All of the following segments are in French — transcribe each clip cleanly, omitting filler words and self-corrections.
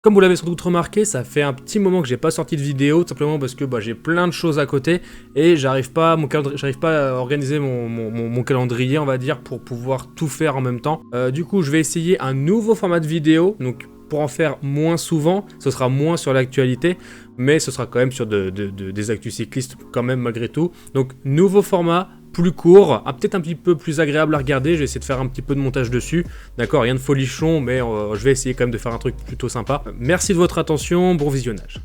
Comme vous l'avez sans doute remarqué, ça fait un petit moment que j'ai pas sorti de vidéo, tout simplement parce que j'ai plein de choses à côté et j'arrive pas à organiser mon calendrier, on va dire, pour pouvoir tout faire en même temps. Du coup, je vais essayer un nouveau format de vidéo, donc pour en faire moins souvent, ce sera moins sur l'actualité, mais ce sera quand même sur des actus cyclistes quand même malgré tout. Donc nouveau format, plus court, peut-être un petit peu plus agréable à regarder, je vais essayer de faire un petit peu de montage dessus, d'accord, rien de folichon, mais je vais essayer quand même de faire un truc plutôt sympa. Merci de votre attention, bon visionnage.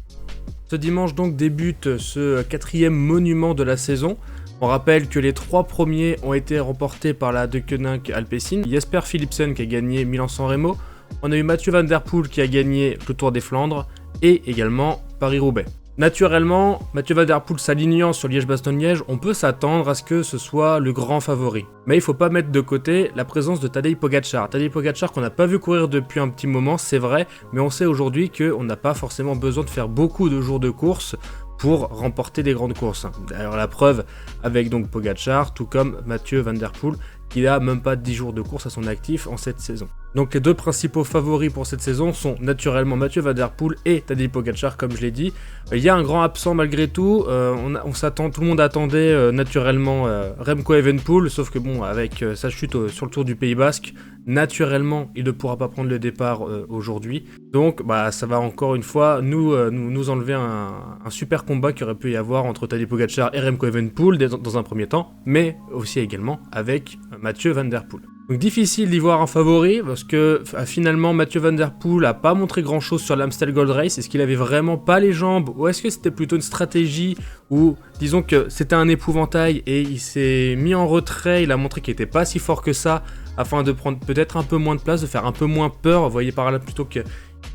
Ce dimanche donc débute ce 4e monument de la saison. On rappelle que les 3 premiers ont été remportés par la Deceuninck Alpecin, Jesper Philipsen qui a gagné Milan-San Remo, on a eu Mathieu Van Der Poel qui a gagné le Tour des Flandres et également Paris-Roubaix. Naturellement, Mathieu Van Der Poel s'alignant sur Liège-Bastogne-Liège, on peut s'attendre à ce que ce soit le grand favori. Mais il ne faut pas mettre de côté la présence de Tadej Pogačar. Tadej Pogačar qu'on n'a pas vu courir depuis un petit moment, c'est vrai, mais on sait aujourd'hui qu'on n'a pas forcément besoin de faire beaucoup de jours de course pour remporter des grandes courses. Alors la preuve avec donc Pogačar, tout comme Mathieu Van Der Poel, qui n'a même pas 10 jours de course à son actif en cette saison. Donc les 2 principaux favoris pour cette saison sont naturellement Mathieu Van Der Poel et Tadej Pogačar comme je l'ai dit. Il y a un grand absent malgré tout, tout le monde attendait naturellement Remco Evenepoel, sauf que bon, avec sa chute sur le Tour du Pays Basque, naturellement il ne pourra pas prendre le départ aujourd'hui. Donc ça va encore une fois nous enlever un super combat qu'il aurait pu y avoir entre Tadej Pogačar et Remco Evenepoel dans un premier temps, mais aussi également avec Mathieu Van Der Poel. Donc difficile d'y voir un favori parce que finalement Mathieu Van Der Poel a pas montré grand chose sur l'Amstel Gold Race. Est-ce qu'il avait vraiment pas les jambes ou est-ce que c'était plutôt une stratégie ou disons que c'était un épouvantail et il s'est mis en retrait, il a montré qu'il était pas si fort que ça afin de prendre peut-être un peu moins de place, de faire un peu moins peur, vous voyez par là plutôt que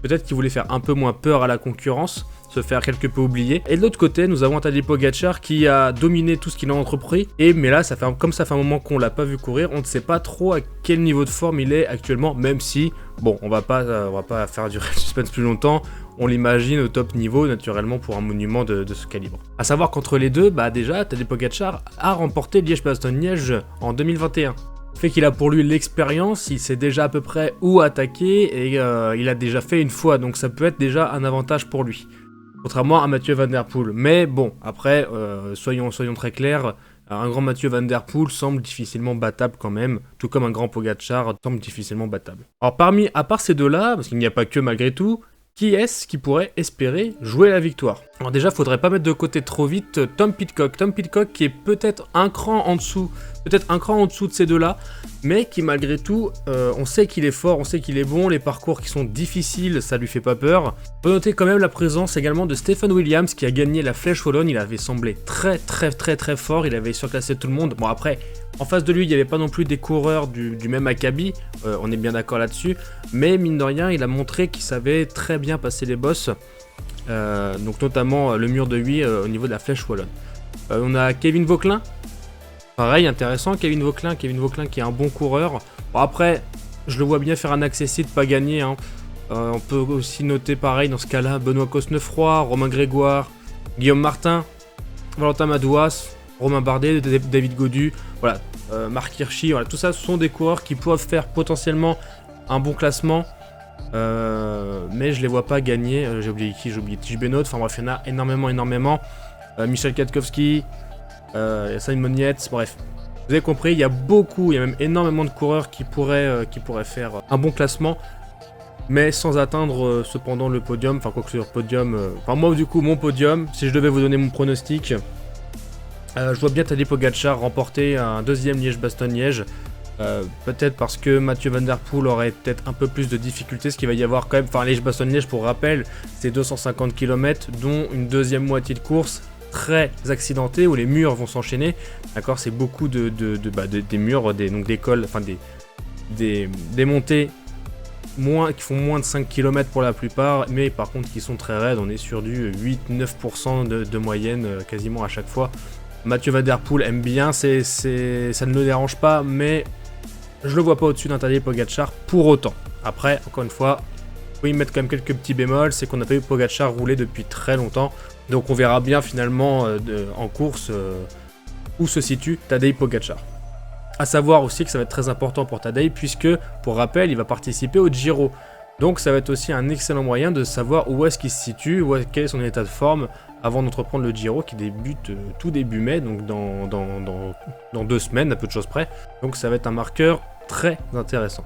peut-être qu'il voulait faire un peu moins peur à la concurrence, se faire quelque peu oublier. Et de l'autre côté, nous avons Tadej Pogačar qui a dominé tout ce qu'il a entrepris. Mais là, comme ça fait un moment qu'on l'a pas vu courir, on ne sait pas trop à quel niveau de forme il est actuellement, même si, bon, on va pas faire durer le suspense plus longtemps. On l'imagine au top niveau, naturellement, pour un monument de ce calibre. A savoir qu'entre les deux, déjà, Tadej Pogačar a remporté Liège-Bastogne-Liège en 2021. Fait qu'il a pour lui l'expérience, il sait déjà à peu près où attaquer et il a déjà fait une fois, donc ça peut être déjà un avantage pour lui. Contrairement à Mathieu Van Der Poel. Mais bon, après, soyons très clairs, un grand Mathieu Van Der Poel semble difficilement battable quand même, tout comme un grand Pogačar semble difficilement battable. Alors à part ces deux-là, parce qu'il n'y a pas que malgré tout, qui est-ce qui pourrait espérer jouer la victoire? Alors déjà, faudrait pas mettre de côté trop vite Tom Pidcock. Tom Pidcock qui est peut-être un cran en dessous de ces deux-là, mais qui malgré tout, on sait qu'il est fort, on sait qu'il est bon, les parcours qui sont difficiles, ça lui fait pas peur. On peut noter quand même la présence également de Stephen Williams qui a gagné la Flèche Wallonne, il avait semblé très fort, il avait surclassé tout le monde. Bon après, en face de lui, il n'y avait pas non plus des coureurs du même acabit, on est bien d'accord là-dessus, mais mine de rien, il a montré qu'il savait très bien passer les bosses, donc notamment le mur de Huy au niveau de la Flèche Wallonne. On a Kevin Vauquelin, pareil, intéressant, Kevin Vauquelin qui est un bon coureur. Bon, après, je le vois bien faire un accessit, pas gagner, hein. On peut aussi noter pareil dans ce cas-là, Benoît Cosnefroy, Romain Grégoire, Guillaume Martin, Valentin Madouas, Romain Bardet, David Gaudu, voilà, Marc Hirschi, voilà, tout ça ce sont des coureurs qui peuvent faire potentiellement un bon classement, mais je les vois pas gagner. J'ai oublié Tige Benoît, enfin bref, il y en a énormément. Michel Kwiatkowski, Simon Yates, bref. Vous avez compris, il y a même énormément de coureurs qui pourraient faire un bon classement, mais sans atteindre cependant le podium. Enfin, quoi que sur le podium. Moi, du coup, mon podium, si je devais vous donner mon pronostic, je vois bien Tadej Pogačar remporter un 2e Liège-Bastogne-Liège. Peut-être parce que Mathieu Van Der Poel aurait peut-être un peu plus de difficultés, ce qu'il va y avoir quand même. Enfin, Liège-Bastogne-Liège, pour rappel, c'est 250 km, dont une deuxième moitié de course très accidenté où les murs vont s'enchaîner, d'accord, c'est beaucoup des murs, donc des cols, enfin des montées qui font moins de 5 km pour la plupart, mais par contre qui sont très raides, on est sur du 8-9% de moyenne quasiment à chaque fois. Mathieu Van Der Poel aime bien, ça ne le dérange pas, mais je le vois pas au-dessus d'un Tadej Pogačar pour autant. Après, encore une fois, faut y mettre quand même quelques petits bémols, c'est qu'on n'a pas eu Pogačar rouler depuis très longtemps. Donc on verra bien finalement en course où se situe Tadej Pogačar. A savoir aussi que ça va être très important pour Tadej puisque, pour rappel, il va participer au Giro. Donc ça va être aussi un excellent moyen de savoir où est-ce qu'il se situe, quel est son état de forme avant d'entreprendre le Giro qui débute tout début mai, donc dans 2 semaines à peu de choses près. Donc ça va être un marqueur très intéressant.